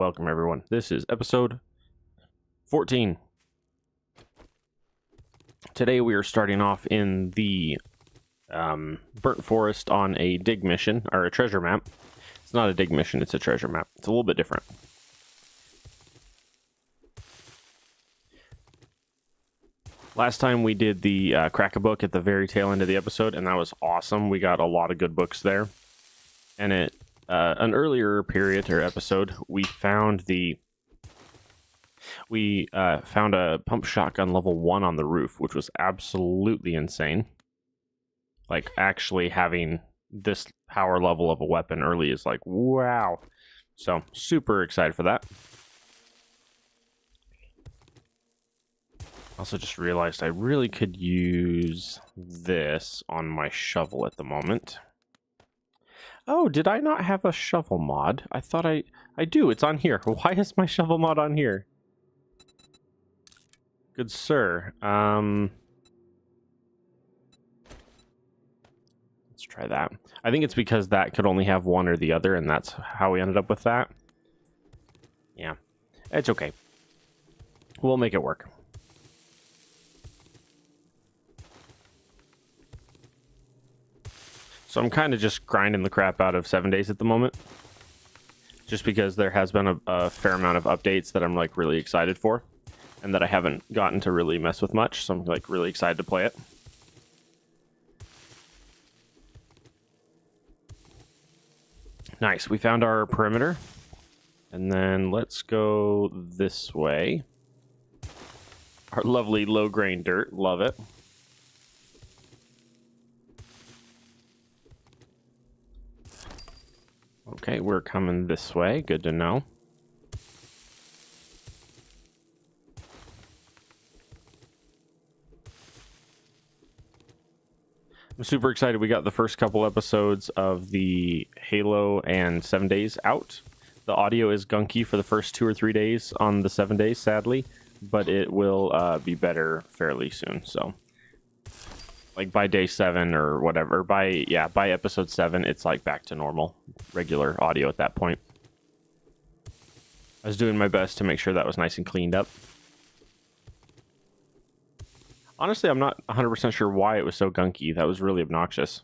Welcome, everyone. This is episode 14. Today we are starting off in the Burnt Forest on a dig mission, or a treasure map. It's not a dig mission, it's a treasure map. It's a little bit different. Last time we did the Crack-a-Book at the very tail end of the episode, and that was awesome. We got a lot of good books there. And at an earlier period or episode, we found found a pump shotgun level 1 on the roof, which was absolutely insane. Like, actually having this power level of a weapon early is like, wow. So, super excited for that. Also just realized I really could use this on my shovel at the moment. Oh, did I not have a shovel mod? I thought I do. It's on here. Why is my shovel mod on here? Good sir. Let's try that. I think it's because that could only have one or the other, and that's how we ended up with that. Yeah. It's okay. We'll make it work. So I'm kind of just grinding the crap out of 7 days at the moment. Just because there has been a fair amount of updates that I'm like really excited for. And that I haven't gotten to really mess with much. So I'm like really excited to play it. Nice. We found our perimeter. And then let's go this way. Our lovely low grain dirt. Love it. Okay, we're coming this way. Good to know. I'm super excited. We got the first couple episodes of the Halo and 7 Days out. The audio is gunky for the first 2 or 3 days on the 7 days, sadly, but it will be better fairly soon. So, like by day 7 or whatever, by episode 7, it's like back to normal, regular audio at that point. I was doing my best to make sure that was nice and cleaned up. Honestly, I'm not 100% sure why it was so gunky. That was really obnoxious.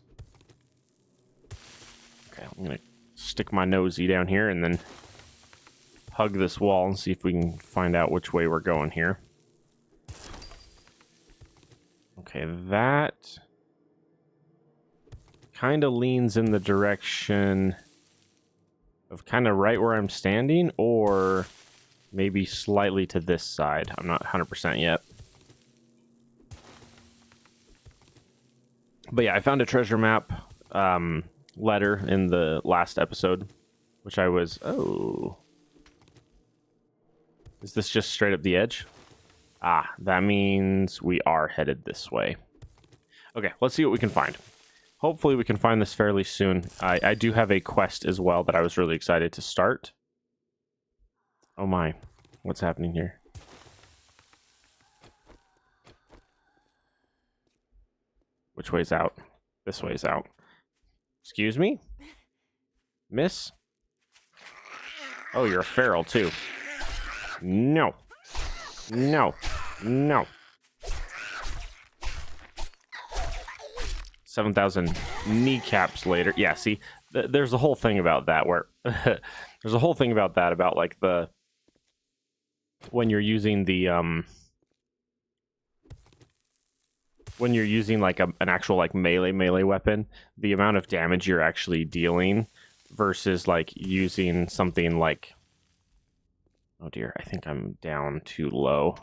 Okay, I'm going to stick my nosy down here and then hug this wall and see if we can find out which way we're going here. Okay, that kind of leans in the direction of kind of right where I'm standing, or maybe slightly to this side. I'm not 100% yet. But yeah, I found a treasure map letter in the last episode, which I was... Oh. Is this just straight up the edge? Ah, that means we are headed this way. Okay, let's see what we can find. Hopefully we can find this fairly soon. I do have a quest as well that I was really excited to start. Oh my, what's happening here? Which way's out? This way's out. Excuse me? Miss? Oh, you're a feral too. No. No. No. 7,000 kneecaps later. Yeah, see, there's a whole thing about that where there's a whole thing about that about like the when you're using the when you're using like an actual like melee weapon, the amount of damage you're actually dealing versus like using something like, oh dear, I think I'm down too low.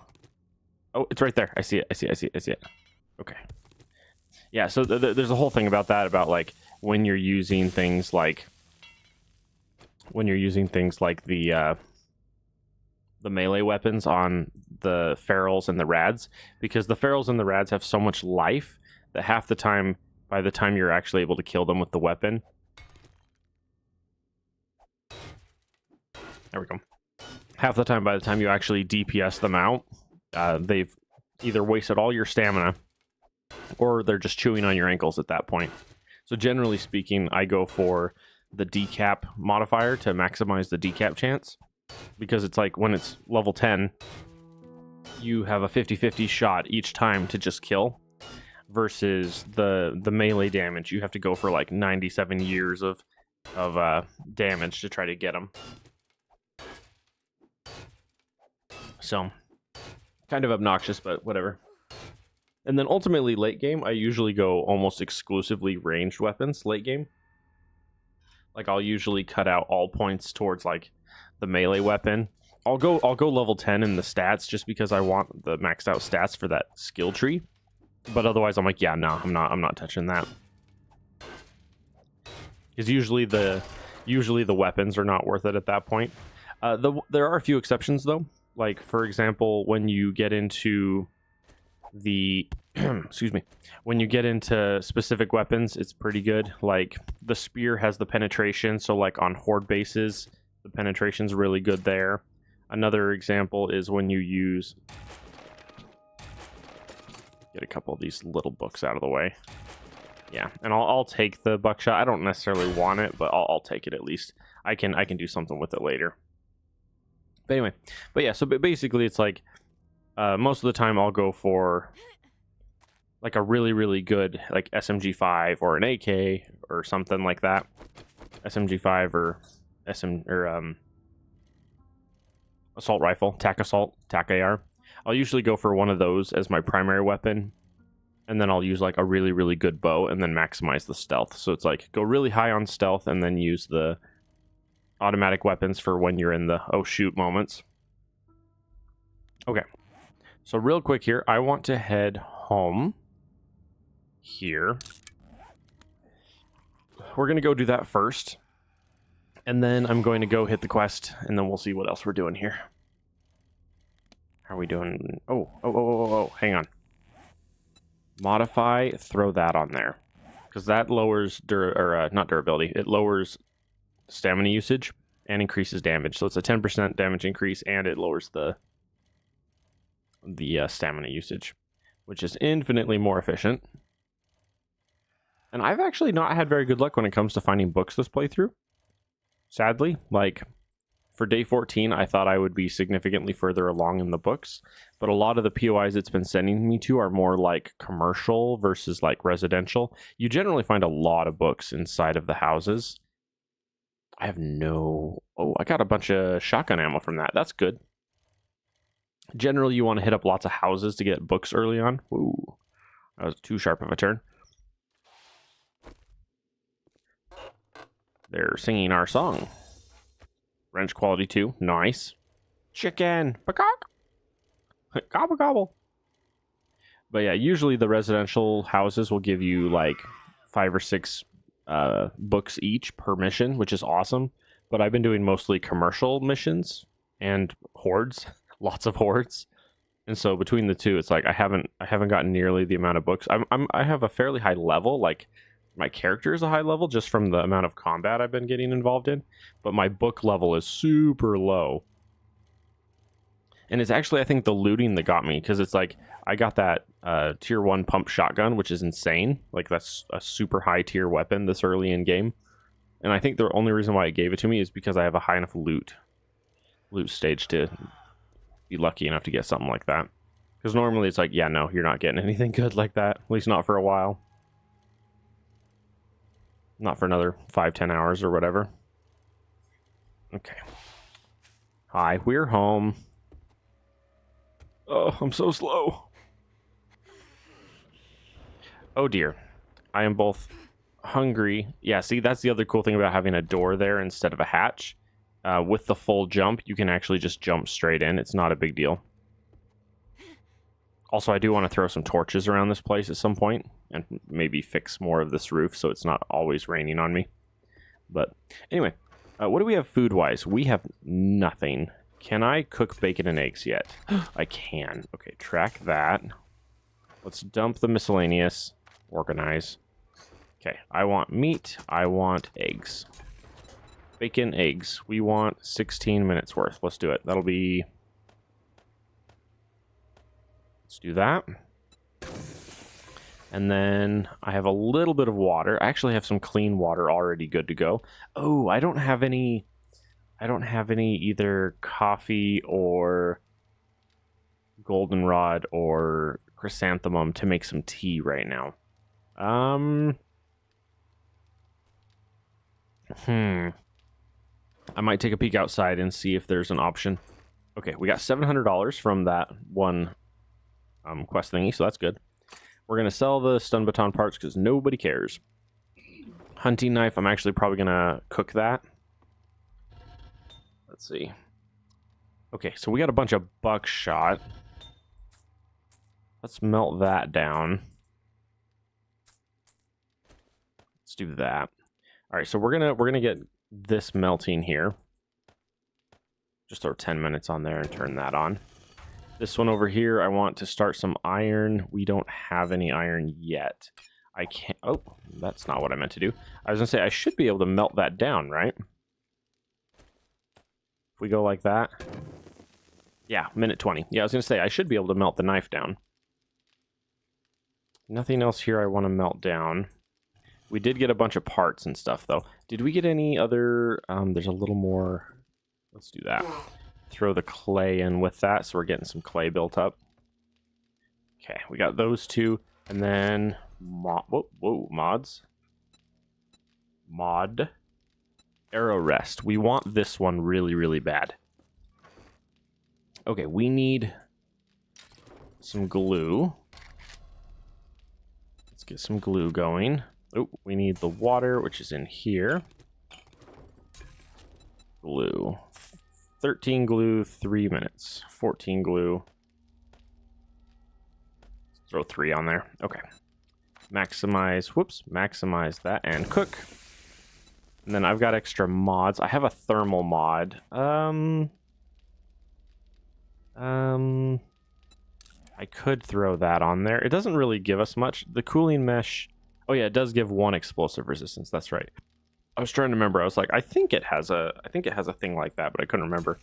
Oh, it's right there. I see it. I see it. Okay. Yeah, so there's a whole thing about that, about like when you're using things like the melee weapons on the ferals and the rads, because the ferals and the rads have so much life that half the time, by the time you're actually able to kill them with the weapon, there we go. Half the time, by the time you actually DPS them out, they've either wasted all your stamina or they're just chewing on your ankles at that point. So generally speaking, I go for the decap modifier to maximize the decap chance. because it's like when it's level 10, you have a 50-50 shot each time to just kill, versus the melee damage. You have to go for like 97 years of damage to try to get them. So, kind of obnoxious, but whatever. And then ultimately, late game, I usually go almost exclusively ranged weapons late game. Like, I'll usually cut out all points towards like the melee weapon. I'll go level 10 in the stats just because I want the maxed out stats for that skill tree. But otherwise, I'm like, yeah, no, I'm not touching that. Because usually the weapons are not worth it at that point. There are a few exceptions though. Like, for example, when you get into the excuse me, when you get into specific weapons, it's pretty good. Like, the spear has the penetration, so like on horde bases, the penetration's really good there. Another example is when you use... Get a couple of these little books out of the way. Yeah, and I'll take the buckshot. I don't necessarily want it, but I'll take it at least. I can do something with it later. But anyway, but yeah, so basically it's like most of the time I'll go for like a really, really good like SMG5 or an AK or something like that. SMG5 or assault rifle, TAC assault, TAC AR. I'll usually go for one of those as my primary weapon, and then I'll use like a really, really good bow and then maximize the stealth. So it's like go really high on stealth and then use the automatic weapons for when you're in the oh shoot moments. Okay, so real quick here, I want to head home here. We're gonna go do that first, and then I'm going to go hit the quest, and then we'll see what else we're doing here. How are we doing? Oh, hang on. Modify, throw that on there, because that lowers not durability, it lowers stamina usage and increases damage. So it's a 10% damage increase, and it lowers the stamina usage, which is infinitely more efficient. And I've actually not had very good luck when it comes to finding books this playthrough. Sadly, like for day 14, I thought I would be significantly further along in the books, but a lot of the POIs it's been sending me to are more like commercial versus like residential. You generally find a lot of books inside of the houses. I have no... Oh, I got a bunch of shotgun ammo from that. That's good. Generally, you want to hit up lots of houses to get books early on. Ooh, that was too sharp of a turn. They're singing our song. Wrench quality 2. Nice. Chicken. Peacock. Gobble gobble. But yeah, usually the residential houses will give you like 5 or 6 books each per mission, which is awesome. But I've been doing mostly commercial missions and hordes. Lots of hordes. And so between the two, it's like I haven't gotten nearly the amount of books. I have a fairly high level, like my character is a high level just from the amount of combat I've been getting involved in, but my book level is super low. And it's actually, I think, the looting that got me, because it's like I got that tier 1 pump shotgun, which is insane. Like, that's a super high tier weapon this early in game. And I think the only reason why it gave it to me is because I have a high enough loot stage to be lucky enough to get something like that. Because normally it's like, yeah, no, you're not getting anything good like that. At least not for a while. Not for another 5-10 hours or whatever. Okay. Hi, we're home. Oh, I'm so slow. Oh dear. I am both hungry. Yeah, see, that's the other cool thing about having a door there instead of a hatch. With the full jump, you can actually just jump straight in. It's not a big deal. Also, I do want to throw some torches around this place at some point and maybe fix more of this roof so it's not always raining on me. But anyway, what do we have food-wise? We have nothing. Can I cook bacon and eggs yet? I can. Okay, track that. Let's dump the miscellaneous. Organize. Okay, I want meat. I want eggs. Bacon, eggs. We want 16 minutes worth. Let's do it. That'll be... Let's do that. And then I have a little bit of water. I actually have some clean water already good to go. Oh, I don't have any I don't have any either coffee or goldenrod or chrysanthemum to make some tea right now. I might take a peek outside and see if there's an option. Okay, we got $700 from that one quest thingy, so that's good. We're going to sell the stun baton parts because nobody cares. Hunting knife, I'm actually probably going to cook that. Let's see. Okay, so we got a bunch of buckshot. Let's melt that down. Let's do that. All right, so we're gonna get this melting here. Just throw 10 minutes on there and turn that on. This one over here, I want to start some iron. We don't have any iron yet. I can't. Oh, that's not what I meant to do. I was gonna say I should be able to melt that down, right? If we go like that. Yeah, minute 20. Yeah, I was gonna say I should be able to melt the knife down. Nothing else here I want to melt down. We did get a bunch of parts and stuff, though. Did we get any other... there's a little more... Let's do that. Throw the clay in with that, so we're getting some clay built up. Okay, we got those two. And then... Whoa, mods. Mod. Arrow rest. We want this one really, really bad. Okay, we need some glue. Let's get some glue going. Oh, we need the water, which is in here. Glue. 13 glue, 3 minutes. 14 glue. Throw 3 on there. Okay. Maximize that and cook. And then I've got extra mods. I have a thermal mod. I could throw that on there. It doesn't really give us much. The cooling mesh... Oh yeah, it does give 1 explosive resistance. That's right. I was trying to remember. I was like, I think it has a thing like that, but I couldn't remember.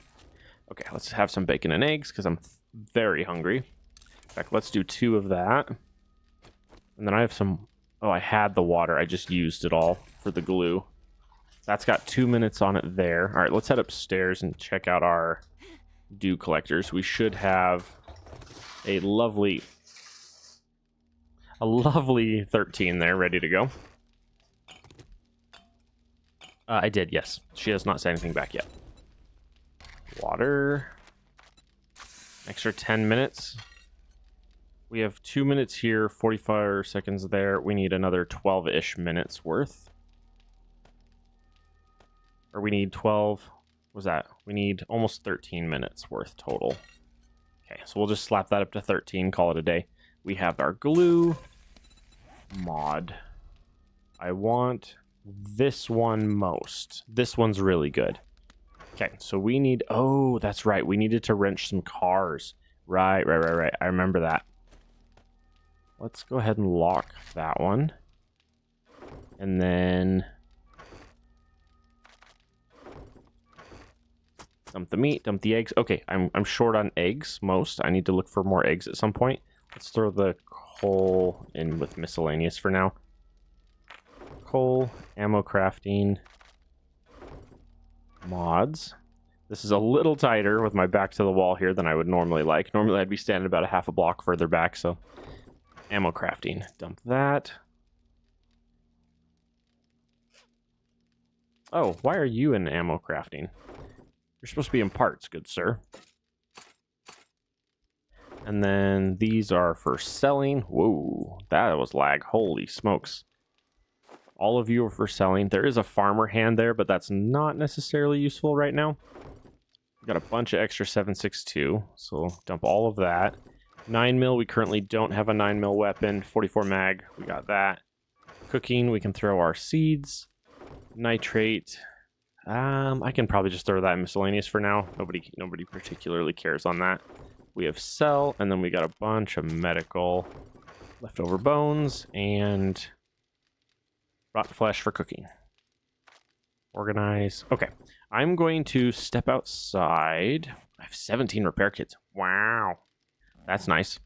Okay, let's have some bacon and eggs because I'm very hungry. In fact, let's do 2 of that. And then I have some... Oh, I had the water. I just used it all for the glue. That's got 2 minutes on it there. All right, let's head upstairs and check out our dew collectors. We should have a lovely 13 there ready to go. I did, yes. She has not said anything back yet. Water. Extra 10 minutes. We have 2 minutes here, 45 seconds there. We need another 12-ish minutes worth. Or we need 12. What was that? We need almost 13 minutes worth total. Okay, so we'll just slap that up to 13, call it a day. We have our glue mod. I want this one most. This one's really good. Okay, so we need... Oh, that's right. We needed to wrench some cars. Right. I remember that. Let's go ahead and lock that one. And then... dump the meat, dump the eggs. Okay, I'm short on eggs, most. I need to look for more eggs at some point. Let's throw the coal in with miscellaneous for now. Coal, ammo crafting, mods. This is a little tighter with my back to the wall here than I would normally like. Normally I'd be standing about a half a block further back, so... Ammo crafting. Dump that. Oh, why are you in ammo crafting? You're supposed to be in parts, good sir. And then these are for selling. Whoa, that was lag. Holy smokes. All of you are for selling. There is a farmer hand there, but that's not necessarily useful right now. We've got a bunch of extra 7.62, so dump all of that. 9mm, we currently don't have a 9mm weapon. 44 mag, we got that. Cooking, we can throw our seeds. Nitrate. I can probably just throw that in miscellaneous for now. Nobody particularly cares on that. We have sell, and then we got a bunch of medical, leftover bones, and rotten flesh for cooking. Organize. Okay, I'm going to step outside. I have 17 repair kits. Wow, that's nice.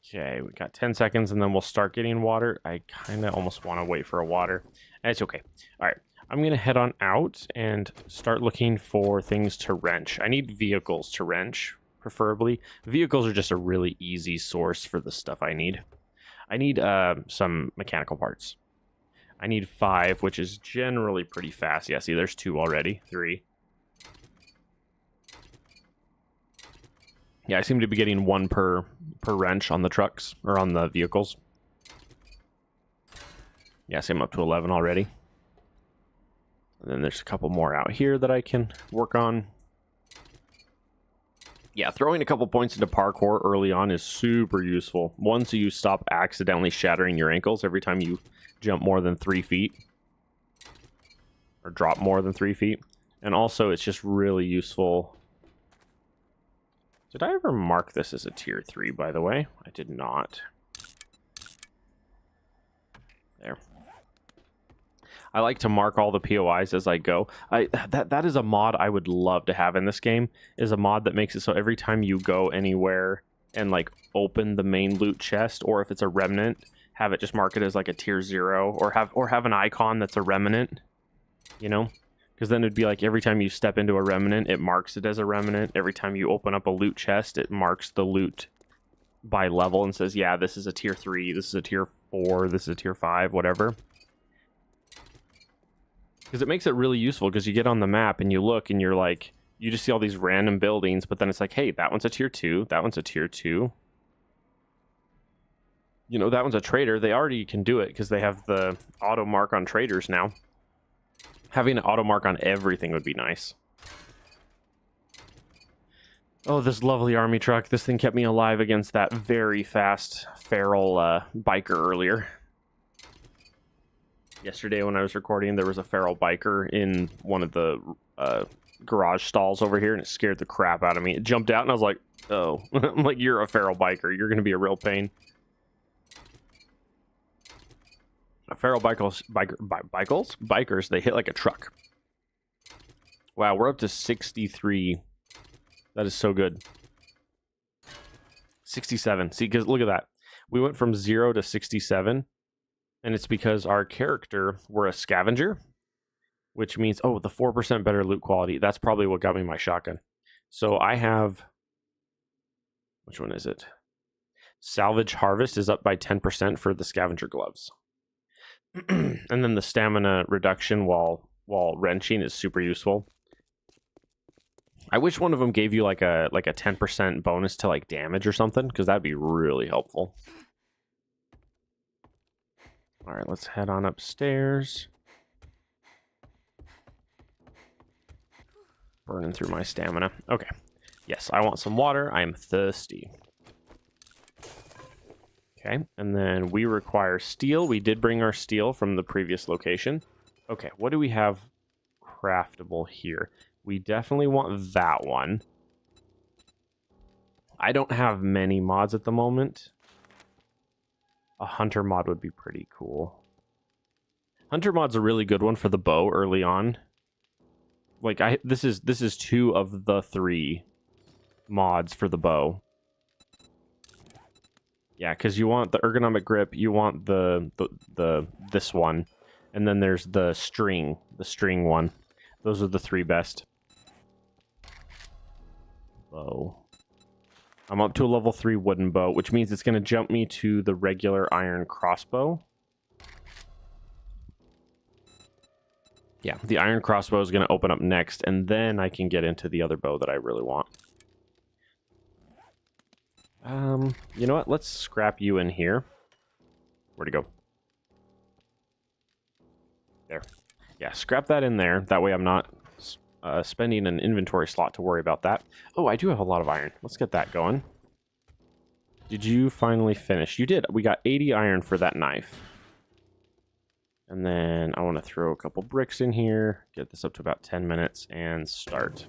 Okay, we got 10 seconds, and then we'll start getting water. I kind of almost want to wait for a water. It's okay. All right. I'm going to head on out and start looking for things to wrench. I need vehicles to wrench, preferably. Vehicles are just a really easy source for the stuff I need. I need some mechanical parts. I need 5, which is generally pretty fast. Yeah, see, there's 2 already. 3. Yeah, I seem to be getting 1 per wrench on the trucks, or on the vehicles. Yeah, see, I'm up to 11 already. And then there's a couple more out here that I can work on. Yeah, throwing a couple points into parkour early on is super useful. One, so you stop accidentally shattering your ankles every time you jump more than 3 feet. Or drop more than 3 feet. And also, it's just really useful. Did I ever mark this as a tier 3, by the way? I did not. There. I like to mark all the POIs as I go. That is a mod I would love to have in this game, is a mod that makes it so every time you go anywhere and like open the main loot chest, or if it's a remnant, have it just mark it as like a tier 0, or have an icon that's a remnant, you know? Because then it'd be like every time you step into a remnant, it marks it as a remnant. Every time you open up a loot chest, it marks the loot by level and says, yeah, this is a tier 3, this is a tier 4, this is a tier 5, whatever. Because it makes it really useful, because you get on the map and you look and you're like, you just see all these random buildings, but then it's like, hey, that one's a tier 2, that one's a tier 2. You know, that one's a trader. They already can do it because they have the auto mark on traders now. Having an auto mark on everything would be nice. Oh, this lovely army truck. This thing kept me alive against that very fast feral biker earlier. Yesterday when I was recording, there was a feral biker in one of the garage stalls over here, and it scared the crap out of me. It jumped out, and I was like, oh. I'm like, you're a feral biker. You're going to be a real pain. Feral bikers, they hit like a truck. Wow, we're up to 63. That is so good. 67. See, because look at that. We went from 0 to 67. And it's because our character were a scavenger, which means, oh, the 4% better loot quality. That's probably what got me my shotgun. So I have, which one is it? Salvage Harvest is up by 10% for the scavenger gloves. And then the stamina reduction while wrenching is super useful. I wish one of them gave you like a 10% bonus to like damage or something, because that'd be really helpful. All right, let's head on upstairs. Burning through my stamina. Okay. Yes, I want some water. I am thirsty. Okay, and then we require steel. We did bring our steel from the previous location. Okay, what do we have craftable here? We definitely want that one. I don't have many mods at the moment. A hunter mod would be pretty cool. Hunter mod's a really good one for the bow early on. Like this is 2 of the 3 mods for the bow. Yeah, because you want the ergonomic grip, you want this one, and then there's the string one. Those are the 3 best. Bow. I'm up to a level 3 wooden bow, which means it's going to jump me to the regular iron crossbow. Yeah, the iron crossbow is going to open up next, and then I can get into the other bow that I really want. You know what? Let's scrap you in here. Where'd it go? There. Yeah, scrap that in there. That way I'm not spending an inventory slot to worry about that. Oh, I do have a lot of iron. Let's get that going. Did you finally finish? You did. We got 80 iron for that knife. And then I want to throw a couple bricks in here, get this up to about 10 minutes, and start.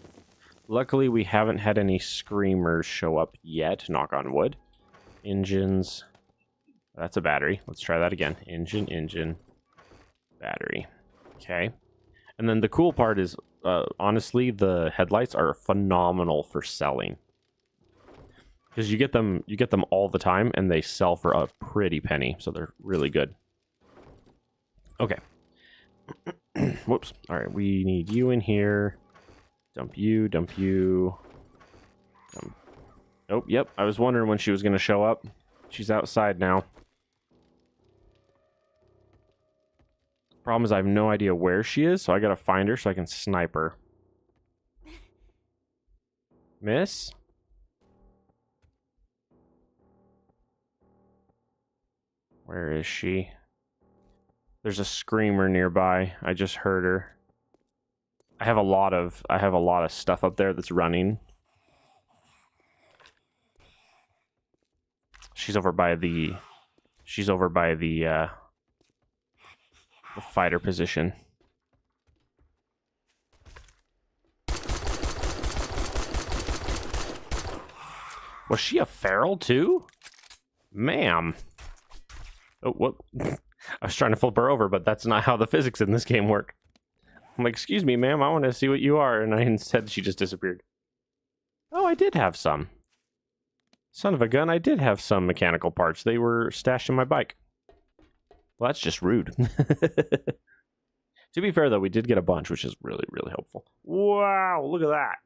Luckily, we haven't had any screamers show up yet, knock on wood. Engines. That's a battery. Let's try that again. Engine, battery. Okay. And then the cool part is, honestly, the headlights are phenomenal for selling. Because you get them all the time, and they sell for a pretty penny, so they're really good. Okay. Whoops. All right, we need you in here. Dump you, dump you. Oh, yep. I was wondering when she was going to show up. She's outside now. Problem is I have no idea where she is, so I got to find her so I can snipe her. Miss? Where is she? There's a screamer nearby. I just heard her. I have a lot of stuff up there that's running. She's over by the fighter position. Was she a feral too? Ma'am. Oh, what? I was trying to flip her over, but that's not how the physics in this game work. I'm like, excuse me, ma'am, I want to see what you are. And instead she just disappeared. Oh, I did have some. Son of a gun, I did have some mechanical parts. They were stashed in my bike. Well, that's just rude. To be fair, though, we did get a bunch, which is really, really helpful. Wow, look at that.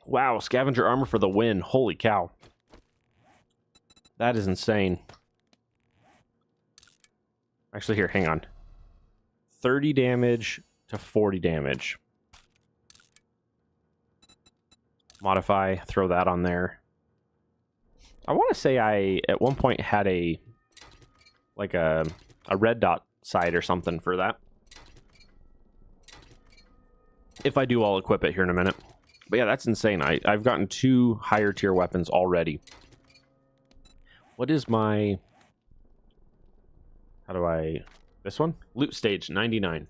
Wow, scavenger armor for the win. Holy cow. That is insane. Actually, here, hang on. 30 damage to 40 damage. Modify, throw that on there. I want to say I, at one point, had a red dot sight or something for that. If I do, I'll equip it here in a minute. But yeah, that's insane. I've gotten 2 higher tier weapons already. What is my... How do I... This one? Loot stage, 99.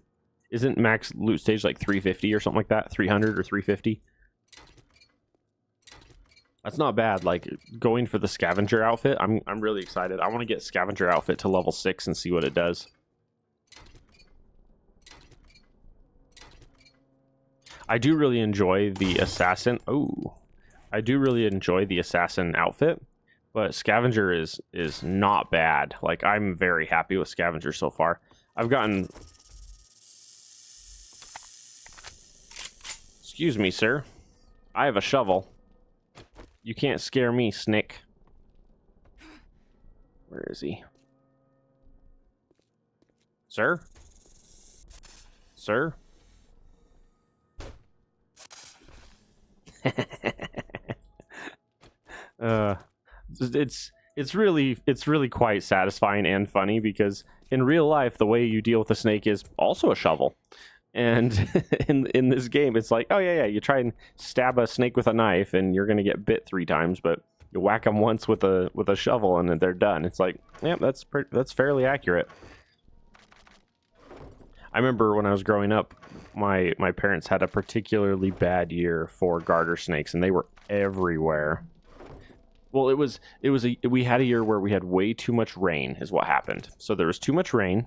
Isn't max loot stage like 350 or something like that? 300 or 350? That's not bad. Like, going for the scavenger outfit, I'm really excited. I want to get scavenger outfit to level 6 and see what it does. I do really enjoy the assassin. Oh, I do really enjoy the assassin outfit, but scavenger is not bad. Like, I'm very happy with scavenger so far. I've gotten... Excuse me, sir. I have a shovel. You can't scare me, Snick. Where is he? Sir? Sir? It's really quite satisfying and funny, because in real life the way you deal with a snake is also a shovel. And in this game, it's like, oh yeah, you try and stab a snake with a knife, and you're gonna get bit 3 times, but you whack them once with a shovel, and then they're done. It's like, yeah, that's fairly accurate. I remember when I was growing up, my parents had a particularly bad year for garter snakes, and they were everywhere. Well, we had a year where we had way too much rain, is what happened. So there was too much rain.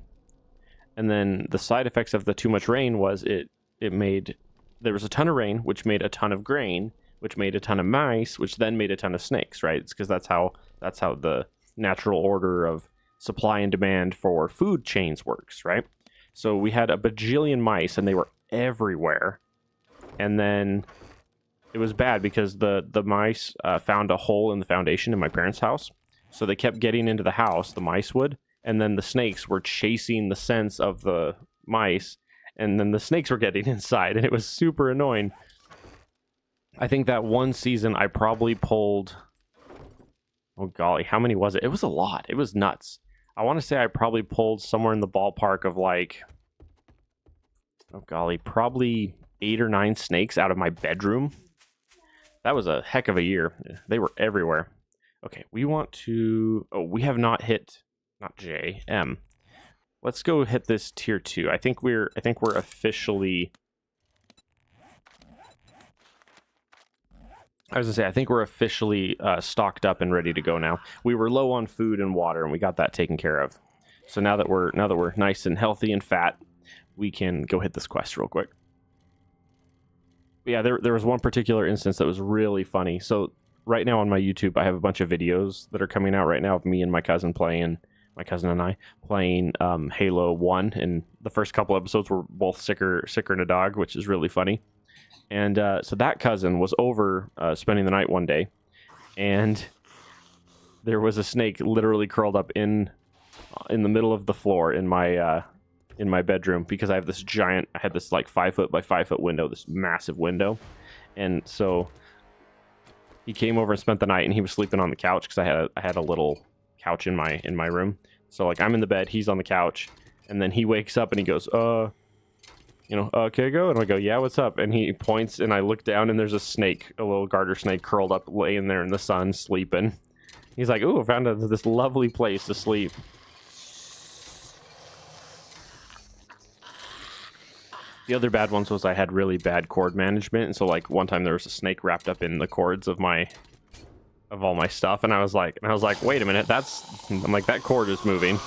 And then the side effects of the too much rain was there was a ton of rain, which made a ton of grain, which made a ton of mice, which then made a ton of snakes, right? It's because that's how the natural order of supply and demand for food chains works, right? So we had a bajillion mice, and they were everywhere. And then it was bad because the mice found a hole in the foundation in my parents' house. So they kept getting into the house, the mice would. And then the snakes were chasing the scents of the mice, and then the snakes were getting inside, and it was super annoying. I think that one season I probably pulled... Oh golly, how many was it? It was a lot. It was nuts. I want to say I probably pulled somewhere in the ballpark of like... Oh golly, probably 8 or 9 snakes out of my bedroom. That was a heck of a year. They were everywhere. Okay, we want to... Oh, we have not hit... Not J, M. Let's go hit this tier 2. I think we're officially... I was gonna say, I think we're officially stocked up and ready to go now. We were low on food and water, and we got that taken care of. So now that we're nice and healthy and fat, we can go hit this quest real quick. But yeah, there was one particular instance that was really funny. So right now on my YouTube, I have a bunch of videos that are coming out right now of me and my cousin playing my cousin and I, playing Halo 1, and the first couple episodes were both sicker than a dog, which is really funny. And so that cousin was over spending the night one day, and there was a snake literally curled up in the middle of the floor in my bedroom, because I had this like 5 foot by 5 foot window, this massive window. And so he came over and spent the night, and he was sleeping on the couch, because I had a little couch in my room. So like I'm in the bed, he's on the couch, and then he wakes up and he goes, can I go? And I go, yeah, what's up? And he points, and I look down, and there's a snake, a little garter snake, curled up, laying there in the sun, sleeping. He's like, ooh, I found this lovely place to sleep. The other bad ones was I had really bad cord management, and so like one time there was a snake wrapped up in the cords of all my stuff, and I was like, wait a minute, I'm like, that cord is moving.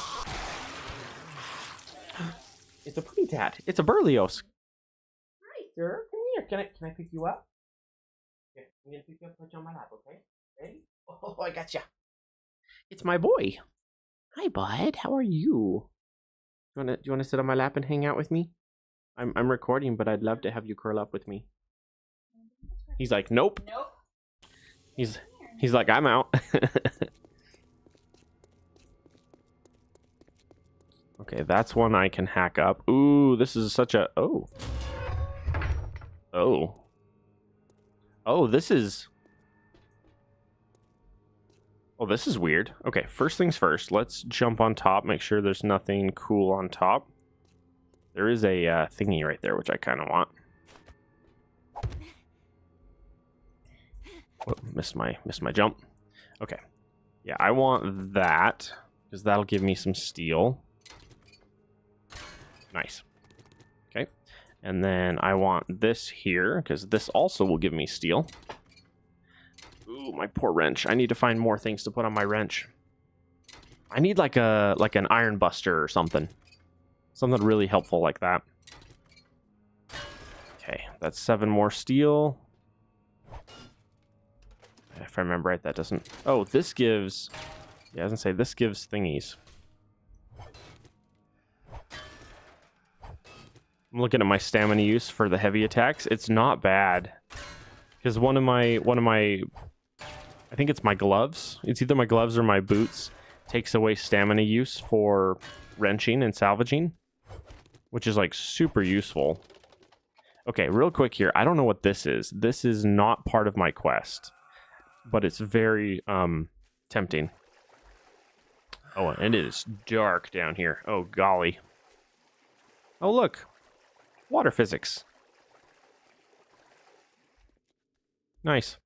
It's a pretty tat. It's a Berlioz. Hi, sir. Come here. Can I pick you up? Here, I'm gonna pick you up, put you on my lap, okay? Ready? Oh, I gotcha. It's my boy. Hi, bud. How are you? Do you wanna sit on my lap and hang out with me? I'm recording, but I'd love to have you curl up with me. He's like, nope. Nope. He's like, I'm out. Okay, that's one I can hack up. Ooh, this is such a... Oh, this is... Oh, this is weird. Okay, first things first. Let's jump on top, make sure there's nothing cool on top. There is a thingy right there, which I kind of want. Whoop, missed my jump. Okay. Yeah, I want that, because that'll give me some steel. Nice. Okay. And then I want this here, because this also will give me steel. Ooh, my poor wrench. I need to find more things to put on my wrench. I need like an iron buster or something. Something really helpful like that. Okay, that's 7 more steel. If I remember right, that doesn't... Oh, this gives... Yeah, I was gonna say, this gives thingies. I'm looking at my stamina use for the heavy attacks. It's not bad. Because one of my... I think it's my gloves. It's either my gloves or my boots. Takes away stamina use for wrenching and salvaging, which is like super useful. Okay, real quick here. I don't know what this is. This is not part of my quest, but it's very tempting. Oh, and it is dark down here. Oh, golly. Oh, look. Water physics. Nice.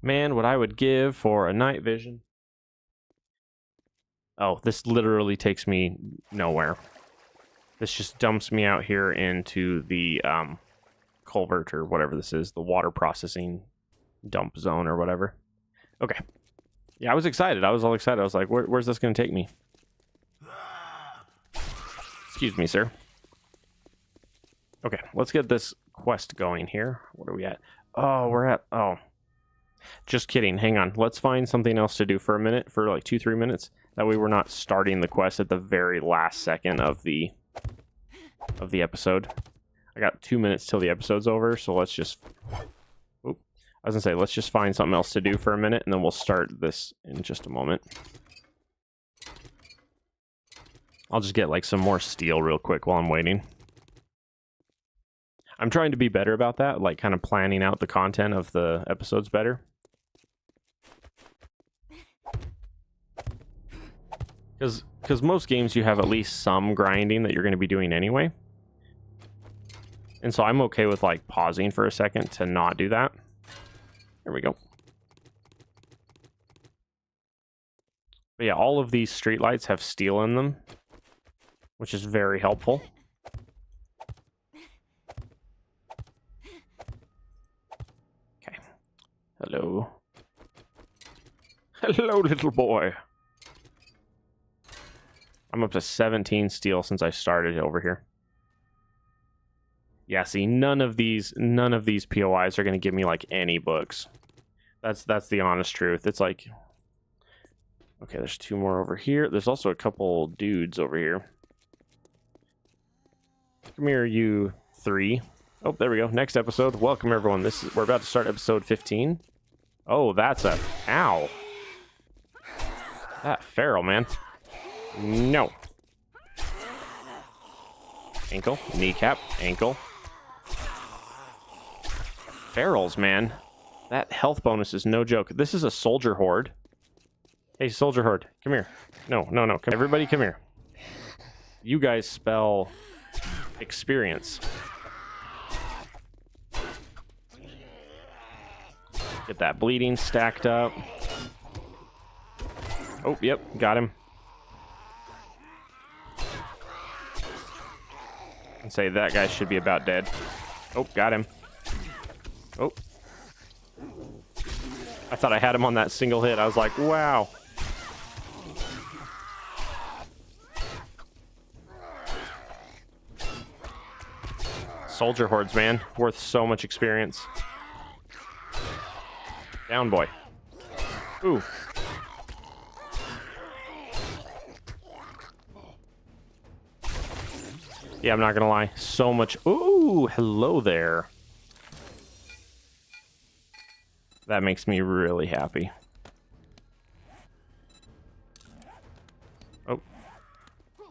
Man, what I would give for a night vision. Oh, this literally takes me nowhere. This just dumps me out here into the culvert or whatever this is, the water processing dump zone or whatever. Okay. Yeah, I was excited. I was all excited. I was like, where's this going to take me? Excuse me, sir. Okay, let's get this quest going here. What are we at? Oh, we're at... Oh. Just kidding. Hang on. Let's find something else to do for a minute, for like 2-3 minutes. That way we're not starting the quest at the very last second of the episode. I got 2 minutes till the episode's over, so let's just... Oop. I was gonna say, let's just find something else to do for a minute, and then we'll start this in just a moment. I'll just get like some more steel real quick while I'm waiting. I'm trying to be better about that, like kind of planning out the content of the episodes better. Because most games you have at least some grinding that you're going to be doing anyway. And so I'm okay with like pausing for a second to not do that. There we go. But yeah, all of these streetlights have steel in them, which is very helpful. Okay. Hello. Hello, little boy. I'm up to 17 steel since I started over here. Yeah, see, none of these POIs are going to give me like any books. That's the honest truth. It's like Okay, there's 2 more over here. There's also a couple dudes over here. Come here, you 3. Oh, there we go. Next episode. Welcome, everyone. We're about to start episode 15. Oh, that's a... Ow. That feral, man. No. Ankle, kneecap, ankle. Ferals, man. That health bonus is no joke. This is a soldier horde. Hey, soldier horde, come here. No. Come, everybody come here. You guys spell experience. Get that bleeding stacked up. Oh, yep, got him. And say that guy should be about dead. Oh, got him. Oh. I thought I had him on that single hit. I was like, wow. Soldier hordes, man. Worth so much experience. Down, boy. Ooh. Yeah, I'm not gonna lie. So much. Ooh, hello there. That makes me really happy. Oh. I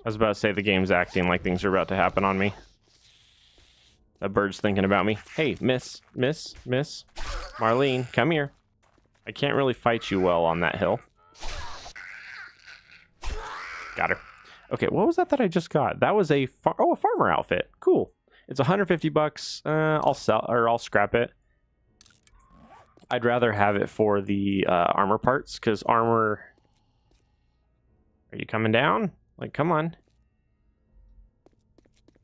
was about to say the game's acting like things are about to happen on me. That bird's thinking about me. Hey, miss. Marlene, come here. I can't really fight you well on that hill. Got her. Okay, what was that I just got? That was a farmer outfit. Cool. It's 150 bucks. I'll scrap it. I'd rather have it for the armor parts, because armor... Are you coming down? Like, come on.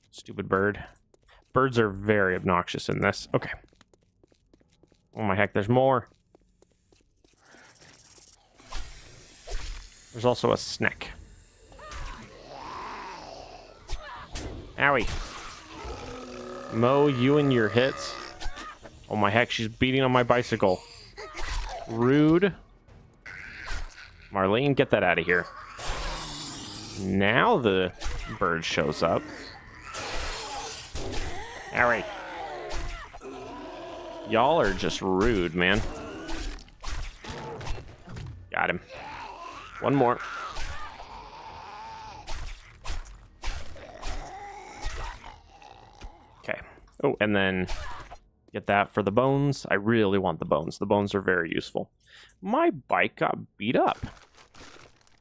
Stupid bird. Birds are very obnoxious in this. Okay. Oh my heck, there's more. There's also a snake. Owie. Mo, you and your hits. Oh my heck, she's beating on my bicycle. Rude. Marlene, get that out of here. Now the bird shows up. Owie. Y'all are just rude, man. Got him. One more. Okay. Oh, and then get that for the bones. I really want the bones. The bones are very useful. My bike got beat up.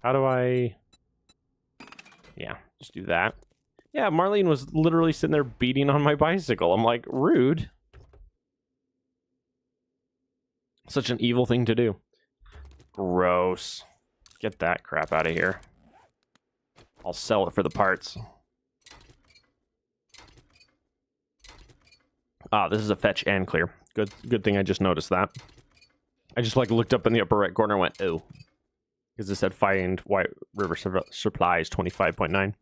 How do I... Yeah, just do that. Yeah, Marlene was literally sitting there beating on my bicycle. I'm like, rude. Such an evil thing to do. Gross. Get that crap out of here. I'll sell it for the parts. Ah, this is a fetch and clear. Good thing I just noticed that. I just looked up in the upper right corner and went, oh. Because it said find White River Supplies 25.9.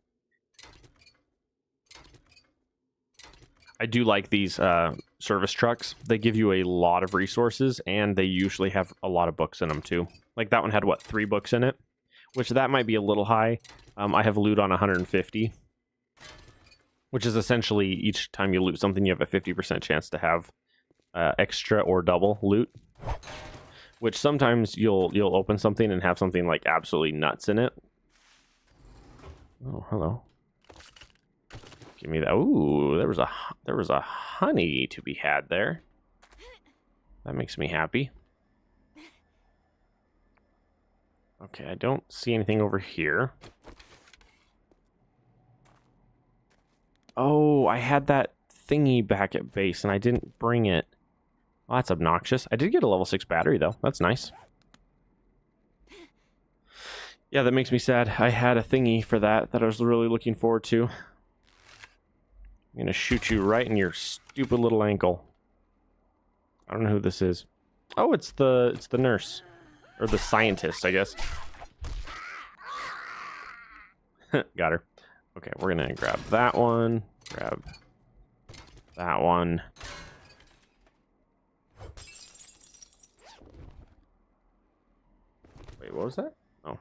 I do like these service trucks. They give you a lot of resources, and they usually have a lot of books in them too. Like that one had, what, 3 books in it? Which that might be a little high. I have loot on 150. Which is essentially each time you loot something, you have a 50% chance to have extra or double loot. Which sometimes you'll open something and have something like absolutely nuts in it. Oh, hello. Give me that. Ooh, there was a honey to be had there. That makes me happy. Okay, I don't see anything over here. Oh, I had that thingy back at base and I didn't bring it. Well, that's obnoxious. I did get a level 6 battery though. That's nice. Yeah, that makes me sad. I had a thingy for that I was really looking forward to. I'm gonna shoot you right in your stupid little ankle. I don't know who this is. Oh, it's the nurse. Or the scientist, I guess. Got her. Okay, we're gonna grab that one. Grab that one. Wait, what was that? Oh.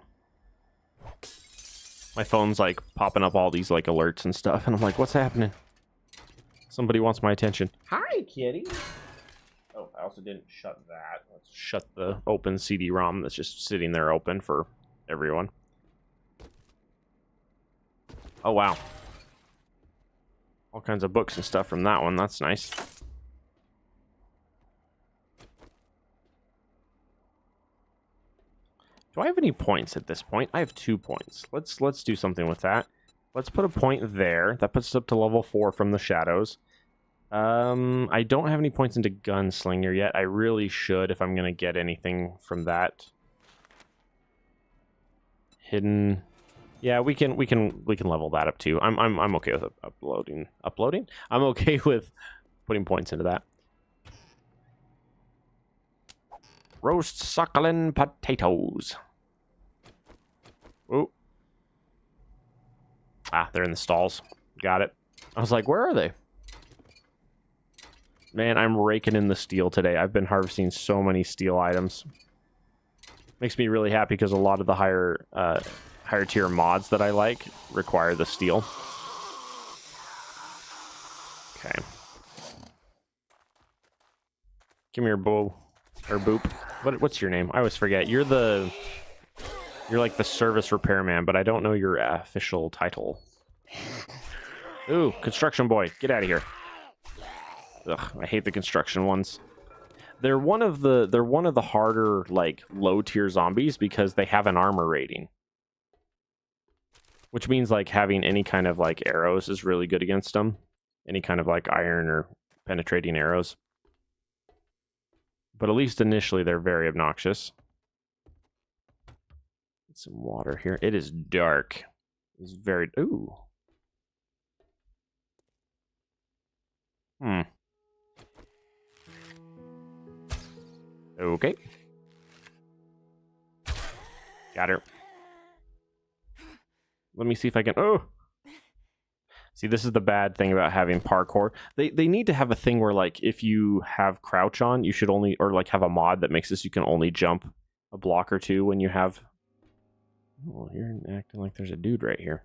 My phone's like popping up all these like alerts and stuff, and I'm like, what's happening? Somebody wants my attention. Hi, kitty. Oh, I also didn't shut that. Let's shut the open CD-ROM that's just sitting there open for everyone. Oh, wow. All kinds of books and stuff from that one. That's nice. Do I have any points at this point? I have 2 points. Let's do something with that. Let's put a point there. That puts us up to level 4 from the shadows. I don't have any points into Gunslinger yet. I really should if I'm gonna get anything from that. Hidden. Yeah, we can level that up too. I'm okay with uploading. I'm okay with putting points into that. Roast suckling potatoes. Oh. Ah, they're in the stalls. Got it. I was like, where are they? Man, I'm raking in the steel today. I've been harvesting so many steel items. Makes me really happy because a lot of the higher tier mods that I like require the steel. Okay. Give me your bow. Or boop. What's your name? I always forget. You're like the service repairman, but I don't know your official title. Ooh, construction boy. Get out of here. Ugh, I hate the construction ones. They're one of the harder, like, low tier zombies because they have an armor rating. Which means like having any kind of like arrows is really good against them. Any kind of like iron or penetrating arrows. But at least initially they're very obnoxious. Get some water here. It is dark. It's very... Ooh. Okay. Got her. Let me see if I can... Oh! See, this is the bad thing about having parkour. They need to have a thing where, like, if you have crouch on, you should only... Or, like, have a mod that makes this you can only jump a block or two when you have... Oh, you're acting like there's a dude right here.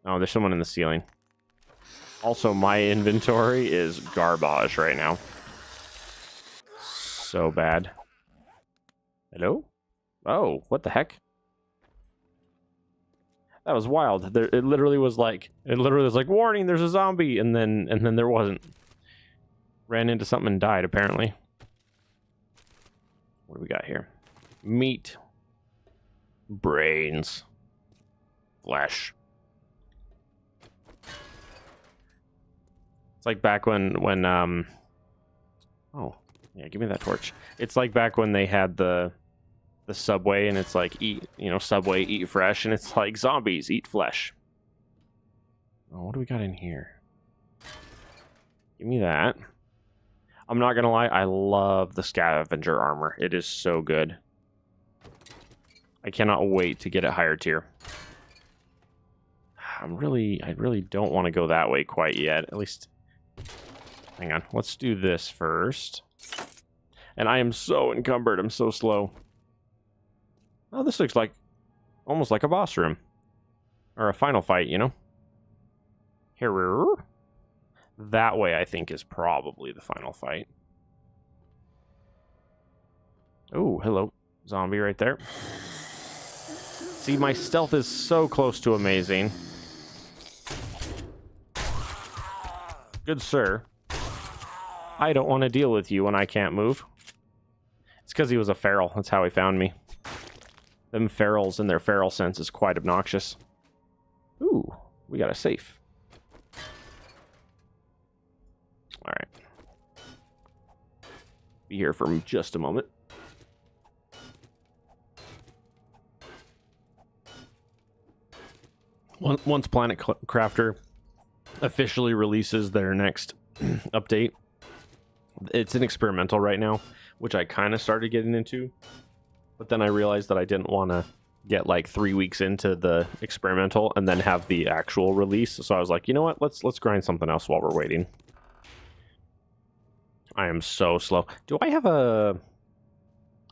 Oh, there's someone in the ceiling. Also, my inventory is garbage right now. So bad. Hello? Oh, what the heck? That was wild. It literally was like, warning, there's a zombie, and then there wasn't. Ran into something and died, apparently. What do we got here? Meat. Brains. Flesh. It's like back when oh, yeah, give me that torch. It's like back when they had the Subway, and it's like, eat, Subway, eat fresh, and it's like, zombies, eat flesh. Oh, what do we got in here? Give me that. I'm not gonna lie, I love the scavenger armor. It is so good. I cannot wait to get it higher tier. I really don't want to go that way quite yet. At least, hang on. Let's do this first. And I am so encumbered. I'm so slow. Oh, this looks like almost like a boss room. Or a final fight, you know? Here. That way, I think, is probably the final fight. Oh, hello. Zombie right there. See, my stealth is so close to amazing. Good sir. I don't want to deal with you when I can't move. It's because he was a feral. That's how he found me. Them ferals and their feral sense is quite obnoxious. Ooh, we got a safe. Alright. Be here for just a moment. Once Planet Crafter officially releases their next update, it's an experimental right now, which I kind of started getting into, but then I realized that I didn't want to get like 3 weeks into the experimental and then have the actual release. So I was like, you know what? Let's grind something else while we're waiting. I am so slow. Do I have a...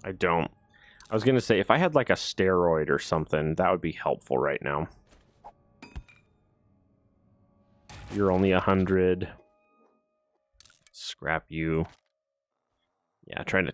I don't. I was going to say, if I had like a steroid or something, that would be helpful right now. You're only 100. Scrap you. Yeah, trying to